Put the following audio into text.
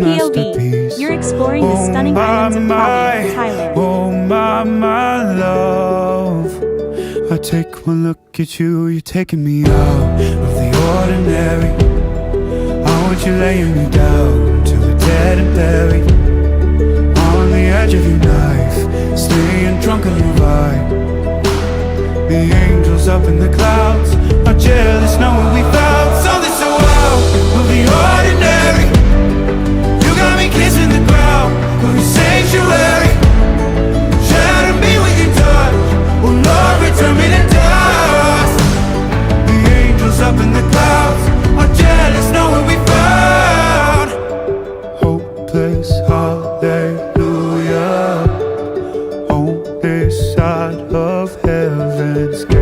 masterpiece. You're exploring the stunning islands of Krabi, Thailand. Oh my love. I take one look at you, you're taking me out of the ordinary. I want you laying me down till we're dead and buried, on the edge of your knife, staying drunk on your vibe. The angels up in the clouds are jealous knowing we found